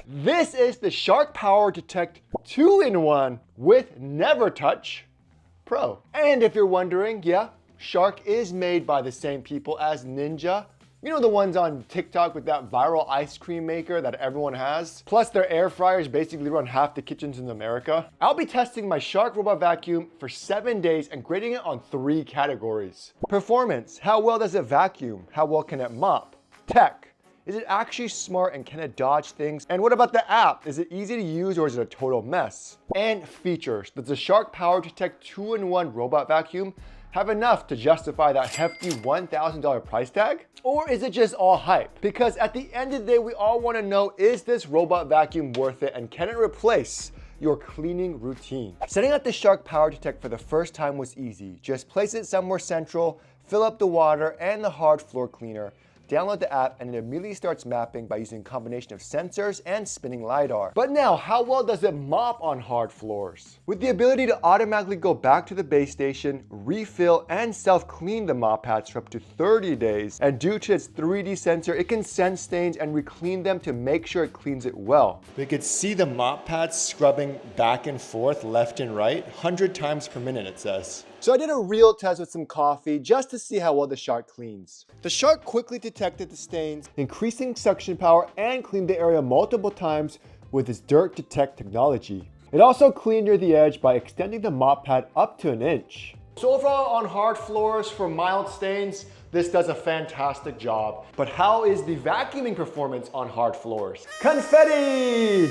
This is the Shark PowerDetect 2-in-1 with NeverTouch Pro. And if you're wondering, yeah, Shark is made by the same people as Ninja. You know, the ones on TikTok with that viral ice cream maker that everyone has? Plus their air fryers basically run half the kitchens in America. I'll be testing my Shark robot vacuum for 7 days and grading it on 3 categories. Performance, how well does it vacuum? How well can it mop? Tech, is it actually smart and can it dodge things? And what about the app? Is it easy to use or is it a total mess? And features, does the Shark PowerDetect 2-in-1 robot vacuum have enough to justify that hefty $1,000 price tag? Or is it just all hype? Because at the end of the day, we all want to know, is this robot vacuum worth it and can it replace your cleaning routine? Setting up the Shark PowerDetect for the first time was easy. Just place it somewhere central, fill up the water and the hard floor cleaner, download the app, and it immediately starts mapping by using a combination of sensors and spinning LiDAR. But now, how well does it mop on hard floors? With the ability to automatically go back to the base station, refill, and self-clean the mop pads for up to 30 days, and due to its 3D sensor, it can sense stains and re-clean them to make sure it cleans it well. We could see the mop pads scrubbing back and forth, left and right, 100 times per minute, it says. So I did a real test with some coffee just to see how well the Shark cleans. The Shark quickly detected the stains, increasing suction power, and cleaned the area multiple times with its dirt detect technology. It also cleaned near the edge by extending the mop pad up to 1 inch. So overall, on hard floors for mild stains, this does a fantastic job. But how is the vacuuming performance on hard floors? Confetti!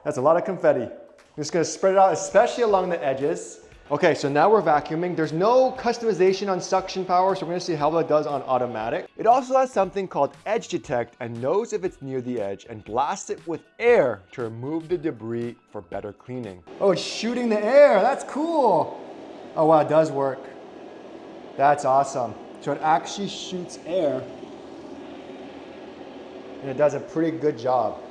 That's a lot of confetti. I'm just gonna spread it out, especially along the edges. Okay, so now we're vacuuming. There's no customization on suction power, so we're gonna see how well it does on automatic. It also has something called edge detect and knows if it's near the edge and blasts it with air to remove the debris for better cleaning. Oh, it's shooting the air, that's cool. Oh wow, it does work. That's awesome. So it actually shoots air and it does a pretty good job.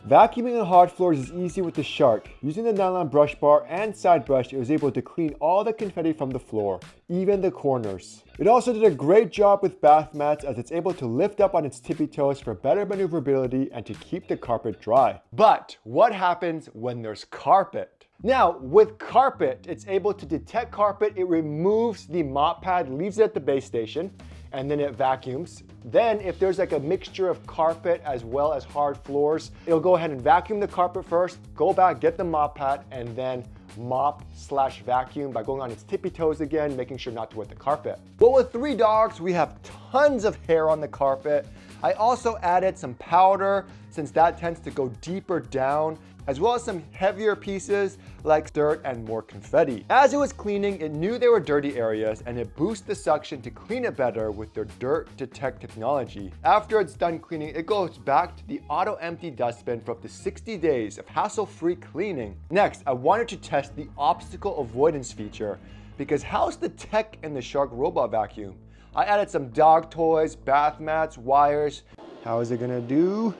Vacuuming on hard floors is easy with the Shark. Using the nylon brush bar and side brush, it was able to clean all the confetti from the floor, even the corners. It also did a great job with bath mats as it's able to lift up on its tippy toes for better maneuverability and to keep the carpet dry. But what happens when there's carpet? Now, with carpet, it's able to detect carpet, it removes the mop pad, leaves it at the base station, and then it vacuums. Then if there's like a mixture of carpet as well as hard floors, it'll go ahead and vacuum the carpet first, go back, get the mop pad, and then mop/vacuum by going on its tippy toes again, making sure not to wet the carpet. But with 3 dogs, we have tons of hair on the carpet. I also added some powder since that tends to go deeper down, as well as some heavier pieces like dirt and more confetti. As it was cleaning, it knew there were dirty areas and it boosted the suction to clean it better with their dirt detect technology. After it's done cleaning, it goes back to the auto empty dustbin for up to 60 days of hassle-free cleaning. Next, I wanted to test the obstacle avoidance feature because how's the tech in the Shark robot vacuum? I added some dog toys, bath mats, wires. How is it gonna do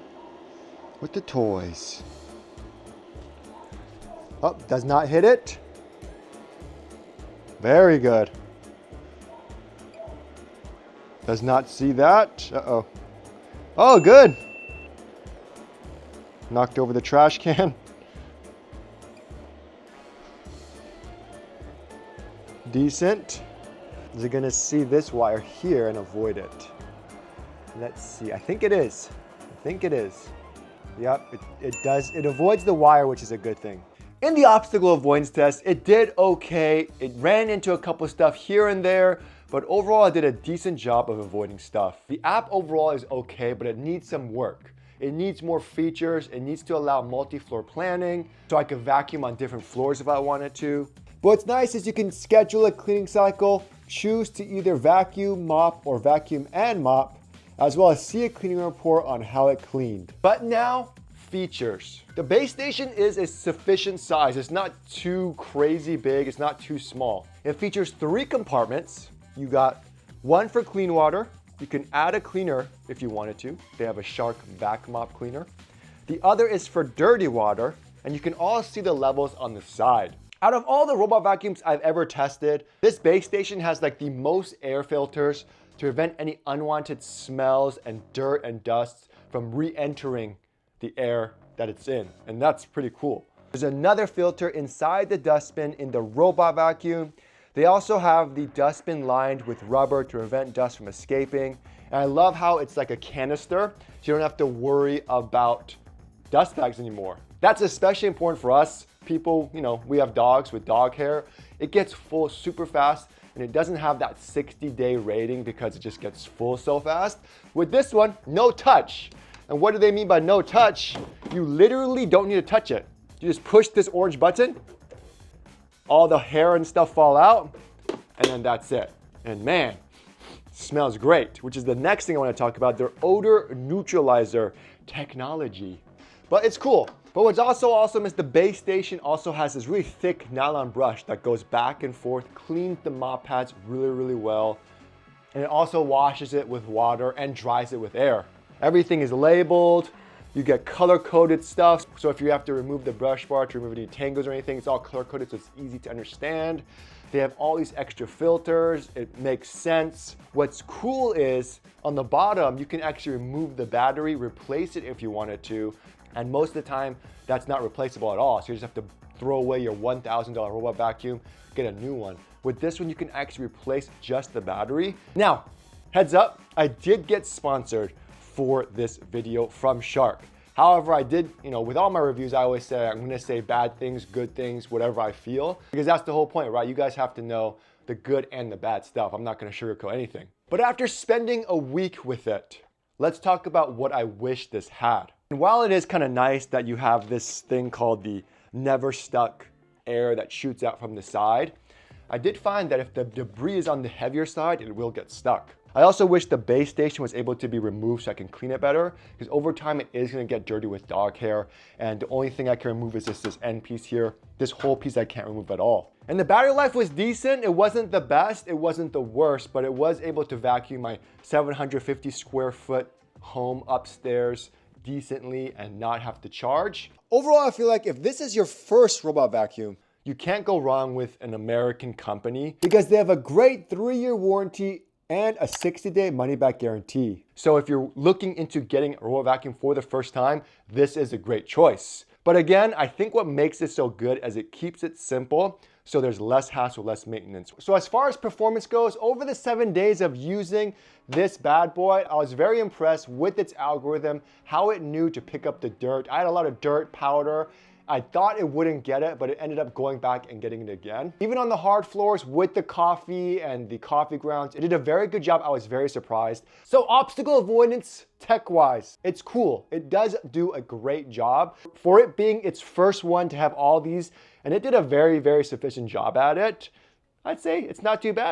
with the toys? Oh, does not hit it. Very good. Does not see that. Uh-oh. Oh, good. Knocked over the trash can. Decent. Is it gonna see this wire here and avoid it? Let's see, I think it is. I think it is. Yep, it does. It avoids the wire, which is a good thing. In the obstacle avoidance test, it did okay. It ran into a couple stuff here and there, but overall I did a decent job of avoiding stuff. The app overall is okay, but it needs some work. It needs more features. It needs to allow multi-floor planning, so I could vacuum on different floors if I wanted to. But what's nice is you can schedule a cleaning cycle, choose to either vacuum, mop, or vacuum and mop, as well as see a cleaning report on how it cleaned. But now, features. The base station is a sufficient size. It's not too crazy big. It's not too small. It features 3 compartments. You got one for clean water. You can add a cleaner if you wanted to. They have a Shark vac mop cleaner. The other is for dirty water, and you can all see the levels on the side. Out of all the robot vacuums I've ever tested, this base station has like the most air filters, to prevent any unwanted smells and dirt and dust from re-entering the air that it's in. And that's pretty cool. There's another filter inside the dustbin in the robot vacuum. They also have the dustbin lined with rubber to prevent dust from escaping. And I love how it's like a canister, so you don't have to worry about dust bags anymore. That's especially important for us people, we have dogs with dog hair. It gets full super fast, and it doesn't have that 60-day rating because it just gets full so fast. With this one, no touch. And what do they mean by no touch? You literally don't need to touch it. You just push this orange button, all the hair and stuff fall out, and then that's it. And man, smells great, which is the next thing I want to talk about, their odor neutralizer technology. But it's cool. But what's also awesome is the base station also has this really thick nylon brush that goes back and forth, cleans the mop pads really, really well. And it also washes it with water and dries it with air. Everything is labeled. You get color-coded stuff. So if you have to remove the brush bar to remove any tangles or anything, it's all color-coded so it's easy to understand. They have all these extra filters. It makes sense. What's cool is on the bottom, you can actually remove the battery, replace it if you wanted to. And most of the time, that's not replaceable at all. So you just have to throw away your $1,000 robot vacuum, get a new one. With this one, you can actually replace just the battery. Now, heads up, I did get sponsored for this video from Shark. However, I did, with all my reviews, I always say I'm gonna say bad things, good things, whatever I feel, because that's the whole point, right? You guys have to know the good and the bad stuff. I'm not gonna sugarcoat anything. But after spending a week with it, let's talk about what I wish this had. And while it is kind of nice that you have this thing called the never stuck air that shoots out from the side, I did find that if the debris is on the heavier side, it will get stuck. I also wish the base station was able to be removed so I can clean it better, because over time it is going to get dirty with dog hair, and the only thing I can remove is just this end piece here. This whole piece I can't remove at all. And the battery life was decent. It wasn't the best, it wasn't the worst, but it was able to vacuum my 750 square foot home upstairs decently and not have to charge. Overall, I feel like if this is your first robot vacuum, you can't go wrong with an American company because they have a great 3-year warranty and a 60-day money-back guarantee. So if you're looking into getting a robot vacuum for the first time, this is a great choice. But again, I think what makes it so good is it keeps it simple, so there's less hassle, less maintenance. So as far as performance goes, over the 7 days of using this bad boy, I was very impressed with its algorithm, how it knew to pick up the dirt. I had a lot of dirt, powder. I thought it wouldn't get it, but it ended up going back and getting it again. Even on the hard floors with the coffee and the coffee grounds, it did a very good job. I was very surprised. So obstacle avoidance tech-wise, it's cool. It does do a great job. For it being its first one to have all these, and it did a very, very sufficient job at it, I'd say it's not too bad.